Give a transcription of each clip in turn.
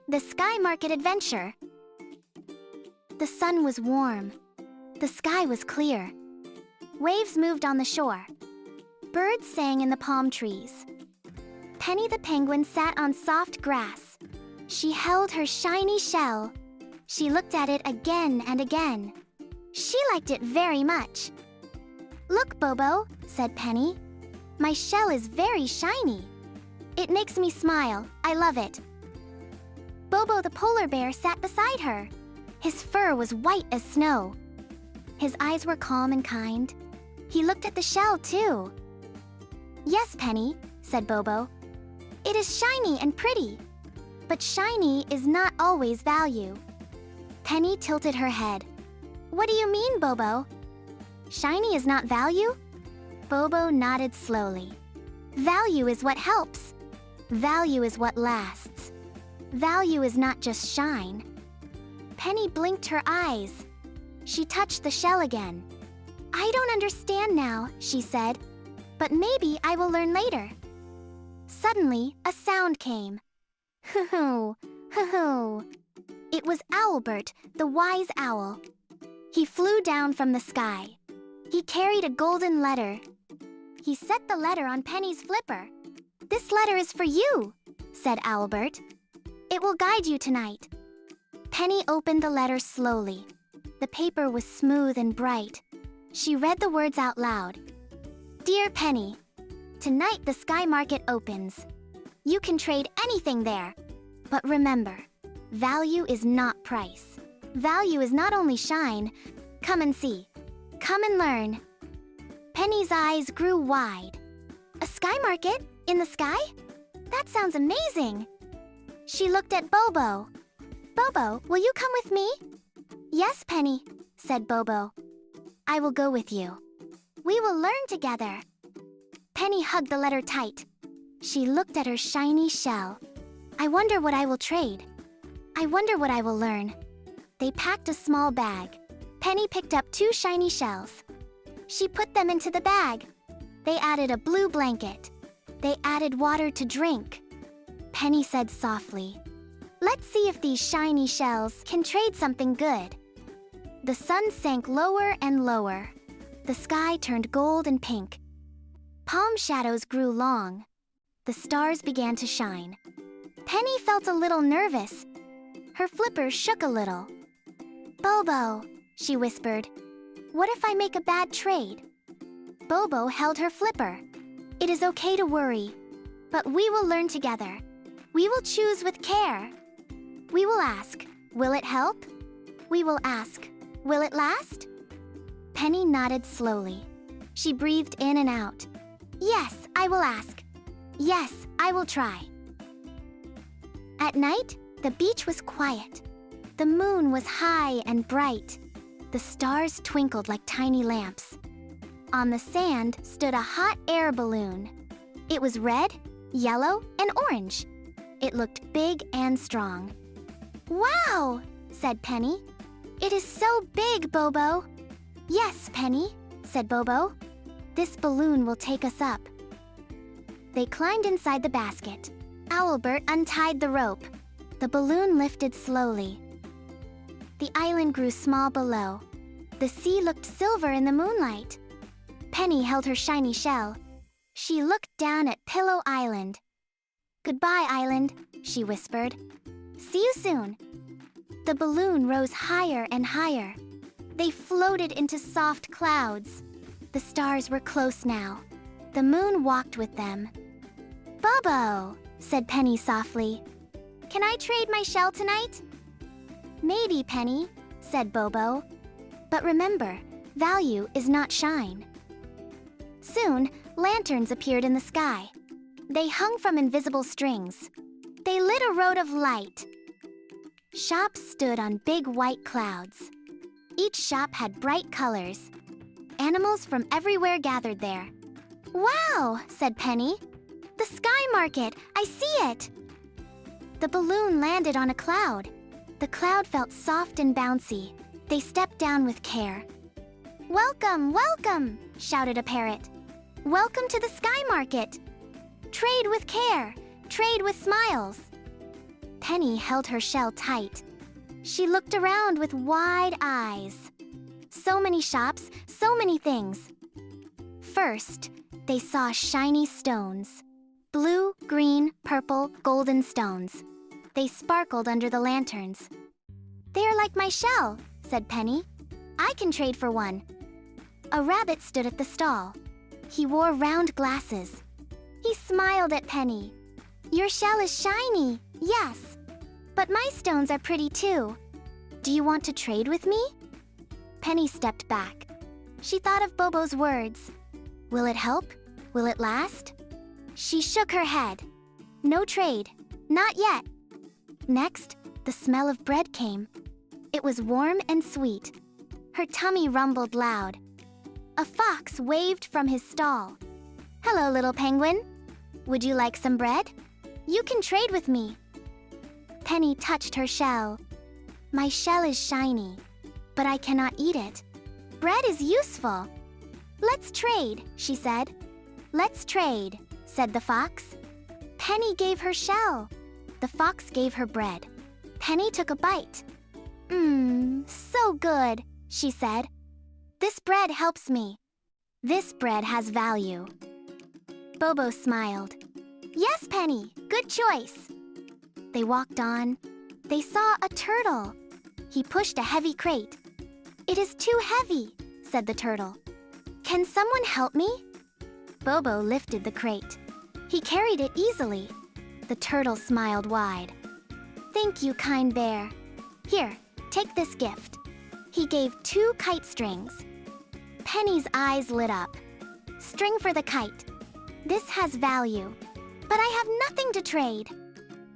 The Sky Market Adventure. The sun was warm. The sky was clear. Waves moved on the shore. Birds sang in the palm trees. Penny the penguin sat on soft grass. She held her shiny shell. She looked at it again and again. She liked it very much. "Look, Bobo," said Penny. "My shell is very shiny. It makes me smile. I love it." Bobo the polar bear sat beside her. His fur was white as snow. His eyes were calm and kind. He looked at the shell, too. "Yes, Penny," said Bobo. "It is shiny and pretty. But shiny is not always value." Penny tilted her head. "What do you mean, Bobo? Shiny is not value?" Bobo nodded slowly. "Value is what helps. Value is what lasts. Value is not just shine." Penny blinked her eyes. She touched the shell again. "I don't understand now," she said, "but maybe I will learn later." Suddenly, a sound came. Hoo-hoo, hoo-hoo. It was Owlbert, the wise owl. He flew down from the sky. He carried a golden letter. He set the letter on Penny's flipper. "This letter is for you," said Owlbert. "It will guide you tonight." Penny opened the letter slowly. The paper was smooth and bright. She read the words out loud. "Dear Penny, tonight the Sky Market opens. You can trade anything there. But remember, value is not price. Value is not only shine. Come and see. Come and learn." Penny's eyes grew wide. "A sky market? In the sky? That sounds amazing." She looked at Bobo. "Bobo, will you come with me?" "Yes, Penny," said Bobo. "I will go with you. We will learn together." Penny hugged the letter tight. She looked at her shiny shell. "I wonder what I will trade. I wonder what I will learn." They packed a small bag. Penny picked up 2 shiny shells. She put them into the bag. They added a blue blanket. They added water to drink. Penny said softly, "Let's see if these shiny shells can trade something good." The sun sank lower and lower. The sky turned gold and pink. Palm shadows grew long. The stars began to shine. Penny felt a little nervous. Her flipper shook a little. "Bobo," she whispered, "what if I make a bad trade?" Bobo held her flipper. "It is okay to worry, but we will learn together. We will choose with care. We will ask, will it help? We will ask, will it last?" Penny nodded slowly. She breathed in and out. "Yes, I will ask. Yes, I will try." At night, the beach was quiet. The moon was high and bright. The stars twinkled like tiny lamps. On the sand stood a hot air balloon. It was red, yellow, and orange. It looked big and strong. "Wow!" said Penny. "It is so big, Bobo." "Yes, Penny," said Bobo. "This balloon will take us up." They climbed inside the basket. Owlbert untied the rope. The balloon lifted slowly. The island grew small below. The sea looked silver in the moonlight. Penny held her shiny shell. She looked down at Pillow Island. "Goodbye, island," she whispered. "See you soon." The balloon rose higher and higher. They floated into soft clouds. The stars were close now. The moon walked with them. "Bobo," said Penny softly. "Can I trade my shell tonight?" "Maybe, Penny," said Bobo. "But remember, value is not shine." Soon, lanterns appeared in the sky. They hung from invisible strings. They lit a road of light. Shops stood on big white clouds. Each shop had bright colors. Animals from everywhere gathered there. "Wow," said Penny. "The sky market! I see it!" The balloon landed on a cloud. The cloud felt soft and bouncy. They stepped down with care. "Welcome, welcome!" shouted a parrot. "Welcome to the sky market! Trade with care! Trade with smiles!" Penny held her shell tight. She looked around with wide eyes. So many shops, so many things. First, they saw shiny stones. Blue, green, purple, golden stones. They sparkled under the lanterns. "They're like my shell," said Penny. "I can trade for one." A rabbit stood at the stall. He wore round glasses. He smiled at Penny. "Your shell is shiny, yes. But my stones are pretty too. Do you want to trade with me?" Penny stepped back. She thought of Bobo's words. Will it help? Will it last? She shook her head. No trade. Not yet. Next, the smell of bread came. It was warm and sweet. Her tummy rumbled loud. A fox waved from his stall. "Hello, little penguin. Would you like some bread? You can trade with me." Penny touched her shell. "My shell is shiny, but I cannot eat it. Bread is useful." "Let's trade," she said. "Let's trade," said the fox. Penny gave her shell. The fox gave her bread. Penny took a bite. So good," she said. "This bread helps me. This bread has value." Bobo smiled. "Yes, Penny, good choice." They walked on. They saw a turtle. He pushed a heavy crate. "It is too heavy," said the turtle. "Can someone help me?" Bobo lifted the crate. He carried it easily. The turtle smiled wide. "Thank you, kind bear. Here, take this gift." He gave 2 kite strings. Penny's eyes lit up. "String for the kite. This has value. But I have nothing to trade."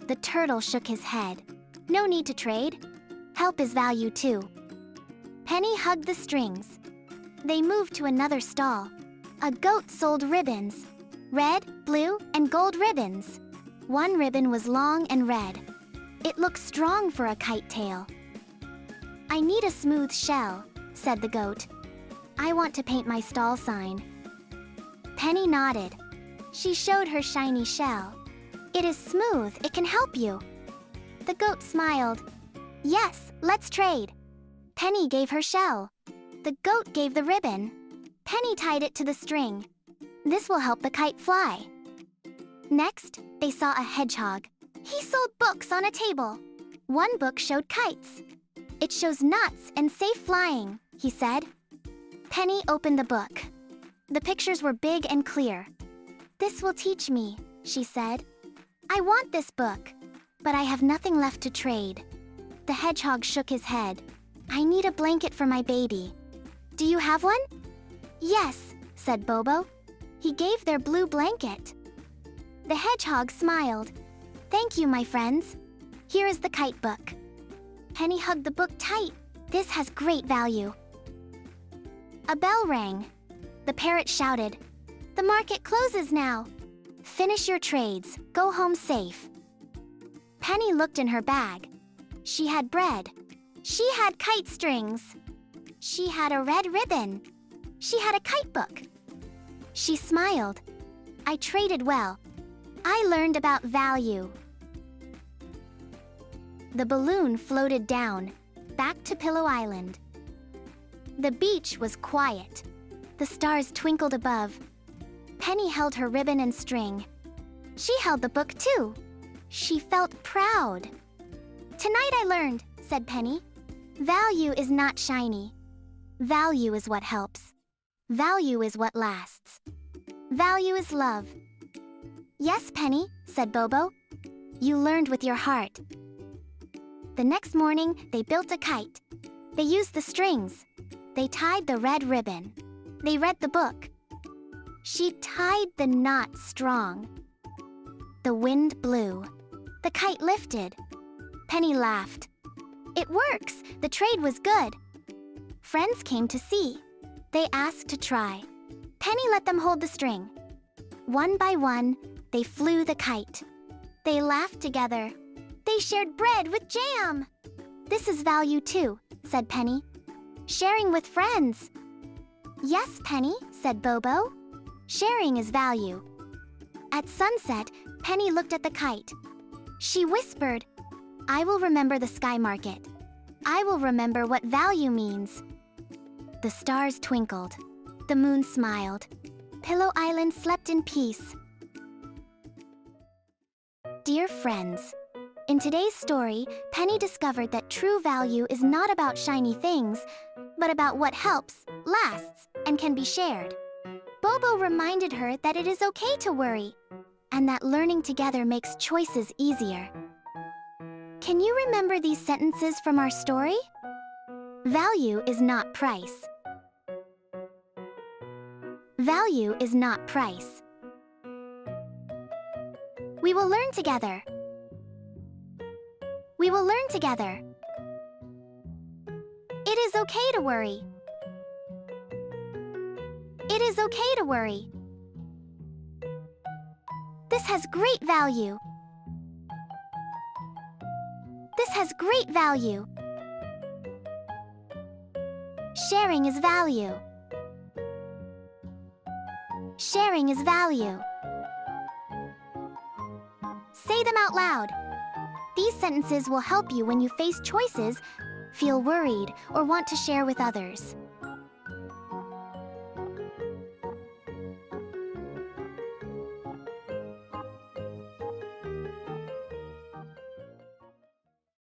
The turtle shook his head. "No need to trade. Help is value too." Penny hugged the strings. They moved to another stall. A goat sold ribbons. Red, blue, and gold ribbons. One ribbon was long and red. It looked strong for a kite tail. "I need a smooth shell," said the goat. "I want to paint my stall sign." Penny nodded. She showed her shiny shell. "It is smooth, it can help you." The goat smiled. "Yes, let's trade." Penny gave her shell. The goat gave the ribbon. Penny tied it to the string. This will help the kite fly. Next, they saw a hedgehog. He sold books on a table. One book showed kites. "It shows nuts and safe flying," he said. Penny opened the book. The pictures were big and clear. "This will teach me," she said. "I want this book, but I have nothing left to trade." The hedgehog shook his head. "I need a blanket for my baby. Do you have one?" "Yes," said Bobo. He gave their blue blanket. The hedgehog smiled. "Thank you, my friends. Here is the kite book." Penny hugged the book tight. This has great value. A bell rang. The parrot shouted, "The market closes now. Finish your trades. Go home safe." Penny looked in her bag. She had bread. She had kite strings. She had a red ribbon. She had a kite book. She smiled. "I traded well. I learned about value." The balloon floated down, back to Pillow Island. The beach was quiet. The stars twinkled above. Penny held her ribbon and string. She held the book too. She felt proud. "Tonight I learned," said Penny. "Value is not shiny. Value is what helps. Value is what lasts. Value is love." "Yes, Penny," said Bobo. "You learned with your heart." The next morning, they built a kite. They used the strings. They tied the red ribbon. They read the book. She tied the knot strong. The wind blew. The kite lifted. Penny laughed. "It works! The trade was good." Friends came to see. They asked to try. Penny let them hold the string. One by one, they flew the kite. They laughed together. They shared bread with jam. "This is value too," said Penny. "Sharing with friends." "Yes, Penny," said Bobo. "Sharing is value." At sunset, Penny looked at the kite. She whispered, I will remember the sky market. I will remember what value means. The stars twinkled. The moon smiled. Pillow Island slept in peace. Dear friends, in today's story, Penny discovered that true value is not about shiny things, but about what helps, lasts, and can be shared. Bobo reminded her that it is okay to worry, and that learning together makes choices easier. Can you remember these sentences from our story? Value is not price. Value is not price. We will learn together. We will learn together. It is okay to worry. It is okay to worry. This has great value. This has great value. Sharing is value. Sharing is value. Say them out loud. These sentences will help you when you face choices, feel worried, or want to share with others.